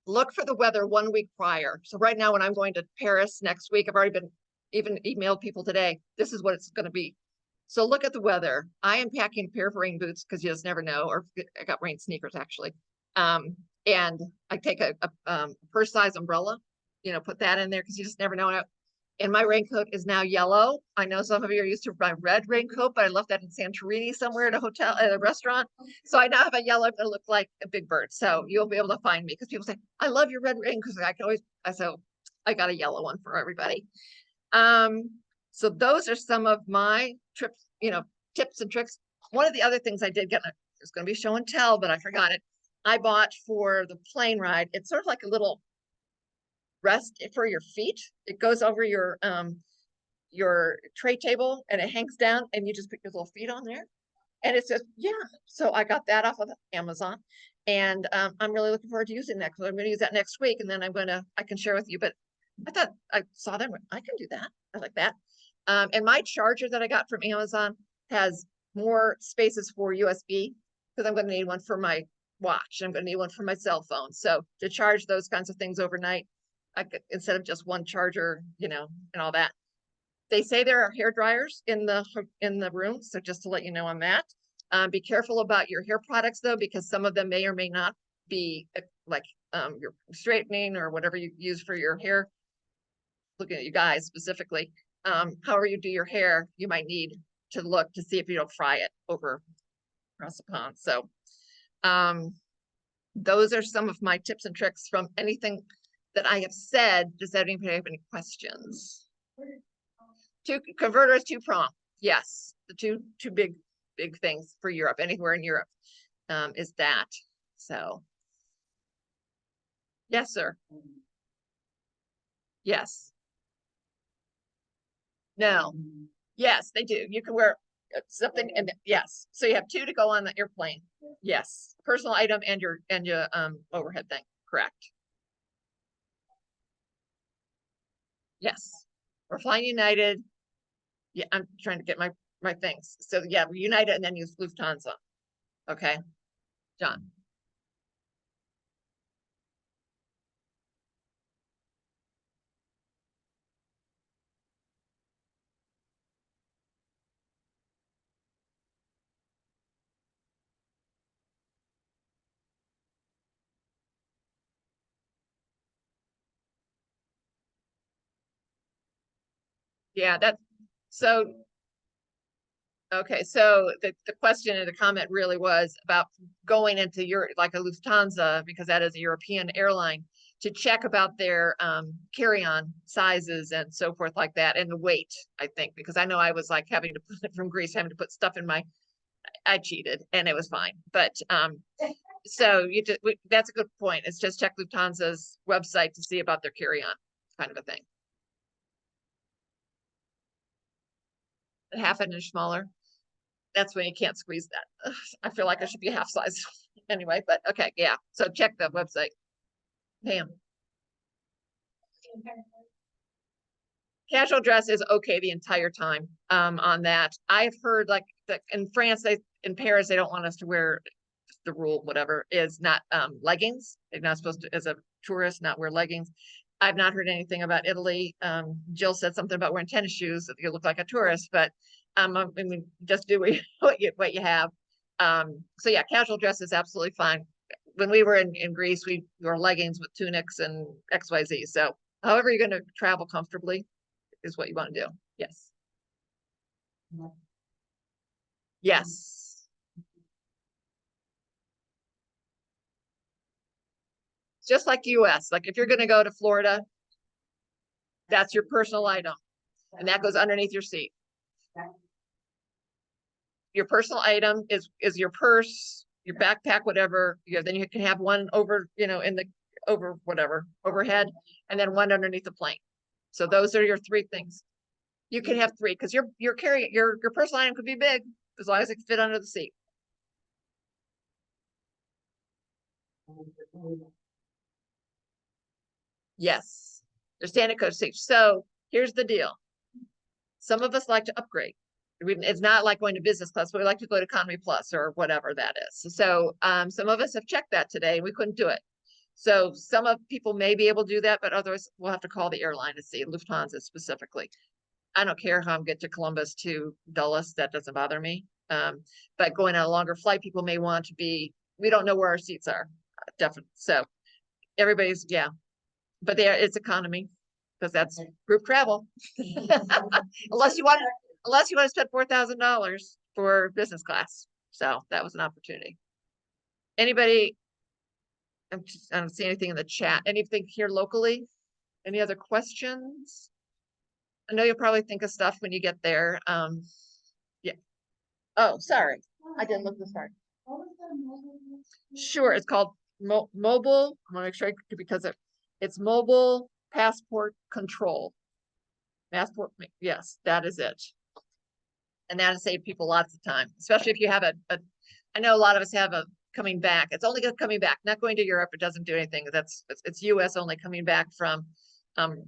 Look for the weather 1 week prior. So right now, when I'm going to Paris next week, I've already been even emailed people today. This is what it's going to be. So look at the weather. I am packing a pair of rain boots because you just never know, or I got rain sneakers actually. And I take a purse size umbrella, put that in there because you just never know. And my raincoat is now yellow. I know some of you are used to my red raincoat, but I left that in Santorini somewhere at a restaurant. So I now have a yellow that looks like a big bird. So you'll be able to find me because people say, I love your red raincoat. So I got a yellow one for everybody. So those are some of my trips, tips and tricks. One of the other things I did get, it's going to be show and tell, but I forgot it. I bought for the plane ride. It's sort of like a little rest for your feet. It goes over your tray table and it hangs down and you just put your little feet on there. And it's just, yeah. So I got that off of Amazon and I'm really looking forward to using that because I'm going to use that next week and then I can share with you. But I thought I saw them. I can do that. I like that. And my charger that I got from Amazon has more spaces for USB because I'm going to need one for my watch. I'm going to need one for my cell phone. So to charge those kinds of things overnight, I could, instead of just one charger, and all that. They say there are hair dryers in the room. So just to let you know on that, be careful about your hair products though, because some of them may or may not be like your straightening or whatever you use for your hair. Looking at you guys specifically, however you do your hair, you might need to look to see if you don't fry it over across the pond. So those are some of my tips and tricks from anything that I have said. Does anybody have any questions? Converters, two-prong. Yes, the two big things for Europe, anywhere in Europe, is that. So, yes, sir. Yes. No. Yes, they do. You can wear something, and yes. So you have two to go on the airplane. Yes, personal item and your overhead thing. Correct. Yes, we're flying United. Yeah, I'm trying to get my things. So yeah, United and then use Lufthansa. Okay, John. Yeah, that's so. Okay, so the question and the comment really was about going into Europe, like a Lufthansa, because that is a European airline, to check about their carry-on sizes and so forth like that, and the weight, I think, because I know I was like having to put it from Greece, having to put stuff in I cheated and it was fine. But so that's a good point. It's just check Lufthansa's website to see about their carry-on kind of a thing. Half an inch smaller. That's when you can't squeeze that. I feel like I should be half size anyway, but okay, yeah. So check the website. Pam. Casual dress is okay the entire time on that. I've heard like that in France, in Paris, they don't want us to wear, the rule, whatever, is not leggings. They're not supposed to, as a tourist, not wear leggings. I've not heard anything about Italy. Jill said something about wearing tennis shoes that you look like a tourist, but I mean, just do what you have. So yeah, casual dress is absolutely fine. When we were in Greece, we wore leggings with tunics and XYZ. So however you're going to travel comfortably is what you want to do. Yes. Yes. Just like US, like if you're going to go to Florida, that's your personal item and that goes underneath your seat. Your personal item is your purse, your backpack, whatever. Then you can have one over, over whatever overhead, and then one underneath the plane. So those are your three things. You can have three because your personal item could be big as long as it can fit under the seat. Yes, there's standard coach seats. So here's the deal. Some of us like to upgrade. It's not like going to business class, but we like to go to economy plus or whatever that is. So some of us have checked that today and we couldn't do it. So some of people may be able to do that, but others will have to call the airline to see, Lufthansa specifically. I don't care how I'm get to Columbus to Dulles, that doesn't bother me. But going on a longer flight, people may want to be, we don't know where our seats are, definitely. So everybody's, yeah, but it's economy because that's group travel. Unless you want to spend $4,000 for business class. So that was an opportunity. Anybody? I don't see anything in the chat. Anything here locally? Any other questions? I know you'll probably think of stuff when you get there. Yeah. Oh, sorry. I didn't look this hard. Sure, it's called mobile. I want to make sure because it's mobile passport control. Passport, yes, that is it. And that'll save people lots of time, especially if you have I know a lot of us have a coming back. It's only coming back, not going to Europe. It doesn't do anything. It's US only coming back from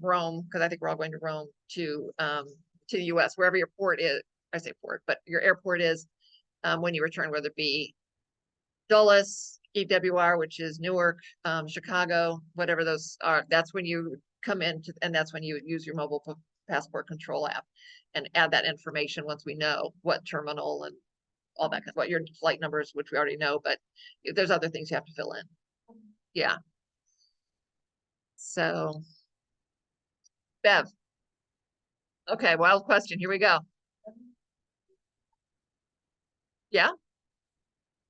Rome, because I think we're all going to Rome to the US, wherever your port is. I say port, but your airport is when you return, whether it be Dulles, EWR, which is Newark, Chicago, whatever those are. That's when you come in, and that's when you use your mobile passport control app and add that information once we know what terminal and all that, what your flight numbers, which we already know, but there's other things you have to fill in. Yeah. So, Bev. Okay, wild question. Here we go. Yeah.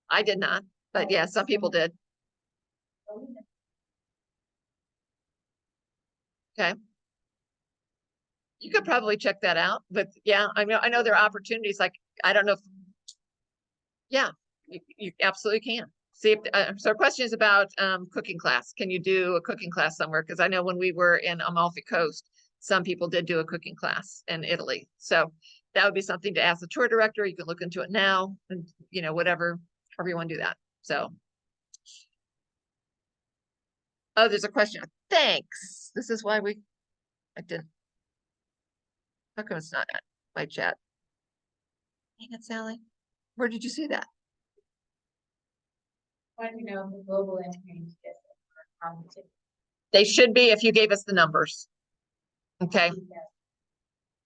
I did not, but yeah, some people did. Okay. You could probably check that out, but yeah, I know there are opportunities. Like, I don't know if, yeah, you absolutely can. See if, so our question is about cooking class. Can you do a cooking class somewhere? Because I know when we were in Amalfi Coast, some people did do a cooking class in Italy. So that would be something to ask the tour director. You can look into it now and, whatever, however you want to do that. So. Oh, there's a question. Thanks. This is why I didn't. How come it's not at my chat? Dang it, Sally. Where did you see that? Why do you know the global entries get They should be if you gave us the numbers. Okay.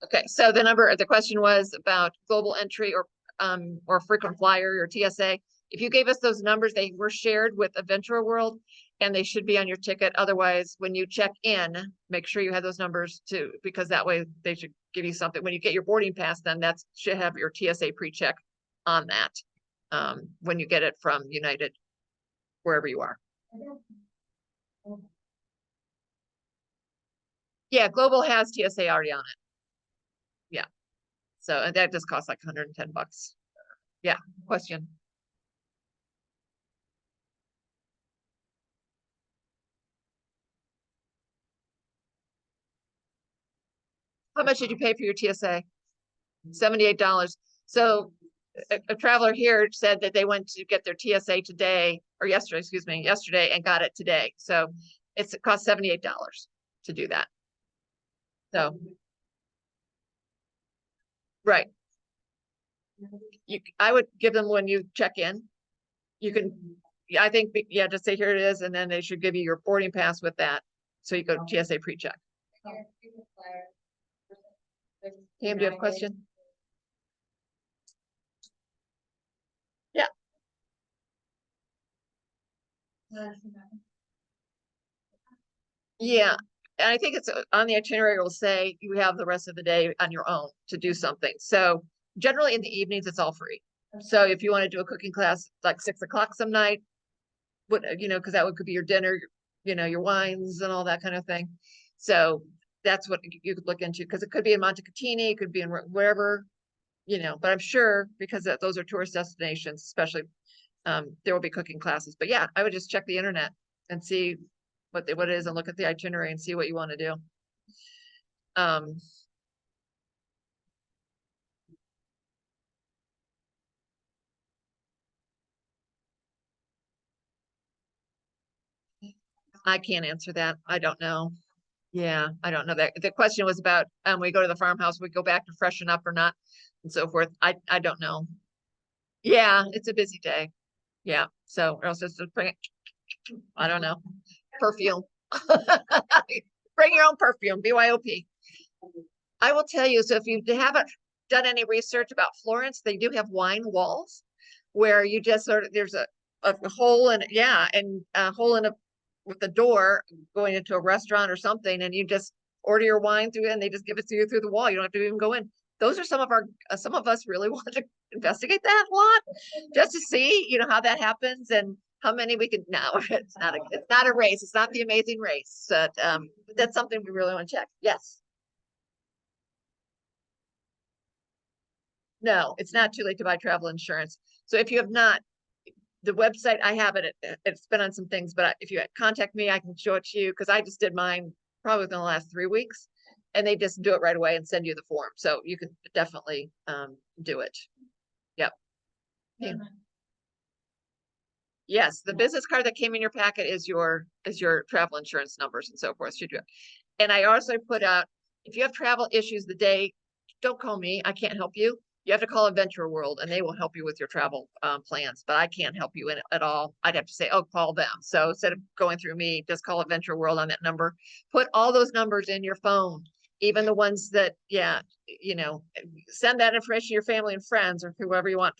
Okay. So the question was about global entry or frequent flyer or TSA. If you gave us those numbers, they were shared with Adventure World and they should be on your ticket. Otherwise, when you check in, make sure you have those numbers too, because that way they should give you something. When you get your boarding pass, then that should have your TSA pre-check on that when you get it from United, wherever you are. Yeah, Global has TSA already on it. Yeah. So and that just costs like $110. Yeah. Question. How much did you pay for your TSA? $78. So a traveler here said that they went to get their TSA today or yesterday and got it today. So it cost $78 to do that. So, right. I would give them when you check in. You can, I think, yeah, just say here it is, and then they should give you your boarding pass with that. So you go TSA pre-check. Pam, do you have a question? Yeah. Yeah. And I think it's on the itinerary, it will say you have the rest of the day on your own to do something. So generally in the evenings, it's all free. So if you want to do a cooking class like 6 o'clock some night, because that could be your dinner, your wines and all that kind of thing. So that's what you could look into, because it could be in Montecatini, it could be in wherever, but I'm sure because those are tourist destinations, especially, there will be cooking classes. But yeah, I would just check the internet and see what it is and look at the itinerary and see what you want to do. I can't answer that. I don't know. Yeah, I don't know that. The question was about, we go to the farmhouse, we go back to freshen up or not and so forth. I don't know. Yeah, it's a busy day. Yeah, so or else just bring it, I don't know, perfume. Bring your own perfume, BYOP. I will tell you, so if you haven't done any research about Florence, they do have wine walls where you just sort of, there's a hole in, yeah, and a hole in a, with the door going into a restaurant or something, and you just order your wine through it and they just give it to you through the wall. You don't have to even go in. Those are some of us really want to investigate that a lot just to see, how that happens and how many we can, no, it's not a race. It's not the amazing race. But that's something we really want to check. Yes. No, it's not too late to buy travel insurance. So if you have not, the website, I have it, it's been on some things, but if you contact me, I can show it to you because I just did mine probably within the last 3 weeks. And they just do it right away and send you the form. So you can definitely do it. Yep. Yeah. Yes, the business card that came in your packet is your travel insurance numbers and so forth. Should you? And I also put out, if you have travel issues the day, don't call me. I can't help you. You have to call Adventure World and they will help you with your travel plans, but I can't help you in it at all. I'd have to say, oh, call them. So instead of going through me, just call Adventure World on that number. Put all those numbers in your phone, even the ones that, yeah, send that information to your family and friends or whomever you want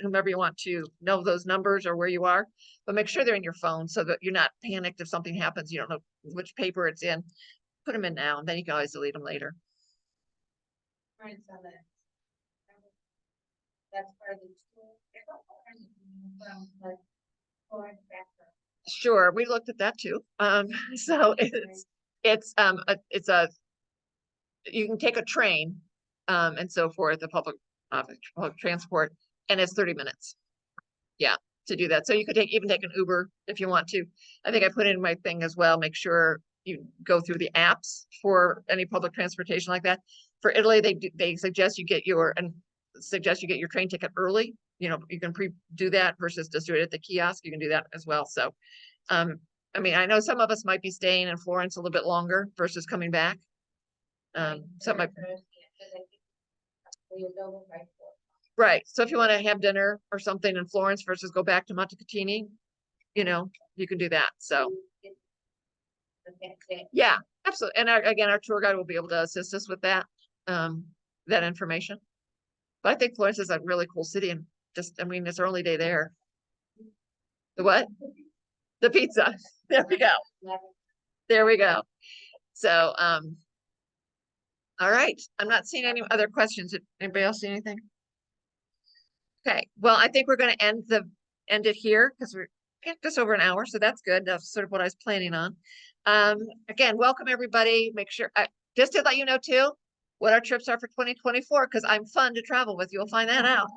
to know those numbers or where you are, but make sure they're in your phone so that you're not panicked if something happens. You don't know which paper it's in. Put them in now, and then you can always delete them later. Right, so that's part of the school. From like Florence back to- Sure, we looked at that too. So it's you can take a train, and so forth, the public transport, and it's 30 minutes. Yeah, to do that. So you could even take an Uber if you want to. I think I put in my thing as well. Make sure you go through the apps for any public transportation like that. For Italy, they suggest you get your train ticket early. You can do that versus just do it at the kiosk. You can do that as well. So, I mean, I know some of us might be staying in Florence a little bit longer versus coming back. So might, right. So if you want to have dinner or something in Florence versus go back to Montecatini, you can do that. So yeah, absolutely. And again, our tour guide will be able to assist us with that, that information. But I think Florence is a really cool city and I mean, it's our only day there. The what? The pizza. There we go. There we go. So, all right. I'm not seeing any other questions. Anybody else see anything? Okay. Well, I think we're going to end it here because we're just over an hour. So that's good. That's sort of what I was planning on. Again, welcome everybody. Make sure, just to let you know too, what our trips are for 2024, because I'm fun to travel with. You'll find that out.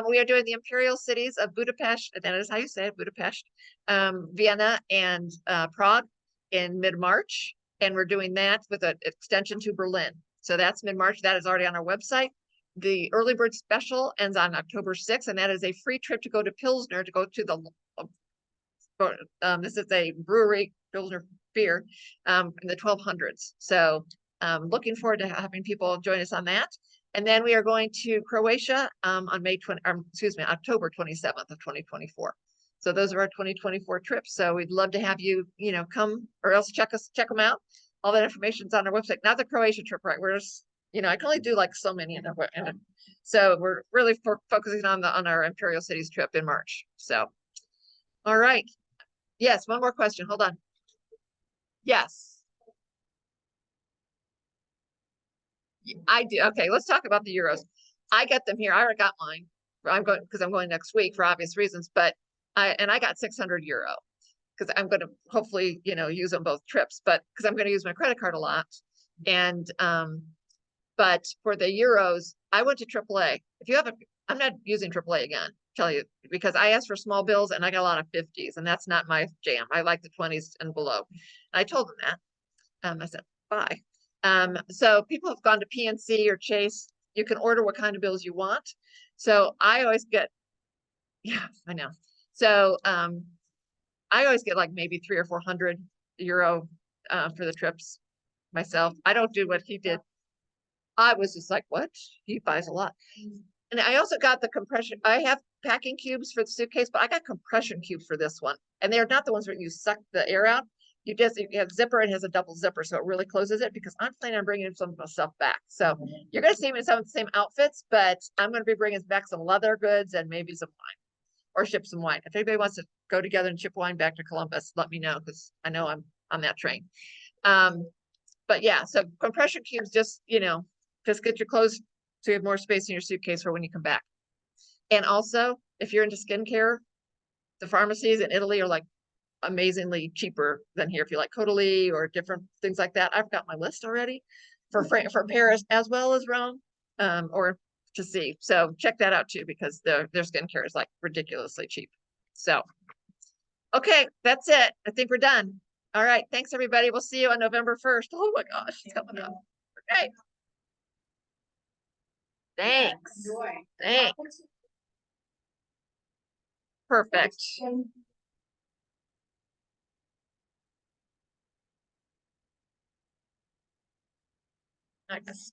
We are doing the imperial cities of Budapest, that is how you say it, Budapest, Vienna, and Prague in mid-March. And we're doing that with an extension to Berlin. So that's mid-March. That is already on our website. The early bird special ends on October 6th, and that is a free trip to go to Pilsner, to go to this is a brewery, Pilsner beer, in the 1200s. So looking forward to having people join us on that. And then we are going to Croatia on October 27th of 2024. So those are our 2024 trips. So we'd love to have you, come or else check them out. All that information's on our website. Not the Croatia trip, right? We're just, I can only do like so many so we're really focusing on our Imperial Cities trip in March. So, all right. Yes, one more question. Hold on. Yes. I do. Okay, let's talk about the euros. I get them here. I already got mine. I'm going next week for obvious reasons, but I got 600 euro because I'm going to hopefully, use them both trips, but because I'm going to use my credit card a lot. And, but for the euros, I went to AAA. I'm not using AAA again, tell you, because I asked for small bills and I got a lot of 50s and that's not my jam. I like the 20s and below. I told them that. I said, bye. So people have gone to PNC or Chase. You can order what kind of bills you want. So I always get, yeah, I know. So I always get like maybe 300 or 400 euro for the trips. myself. I don't do what he did. I was just like, what? He buys a lot. And I also got the compression. I have packing cubes for the suitcase, but I got compression cubes for this one. And they're not the ones where you suck the air out. You have zipper and has a double zipper, so it really closes it because I'm planning on bringing some of my stuff back. So you're going to see me in some of the same outfits, but I'm going to be bringing back some leather goods and maybe some wine or ship some wine. If anybody wants to go together and ship wine back to Columbus, let me know because I know I'm on that train. But yeah, so compression cubes, just, just get your clothes so you have more space in your suitcase for when you come back. And also, if you're into skincare, the pharmacies in Italy are like amazingly cheaper than here. If you like Caudalie or different things like that, I've got my list already for Paris as well as Rome, or to see. So check that out too, because their skincare is like ridiculously cheap. So, okay, that's it. I think we're done. All right. Thanks everybody. We'll see you on November 1st. Oh my gosh, it's coming up. Okay. Thanks. Thanks. Perfect. I guess.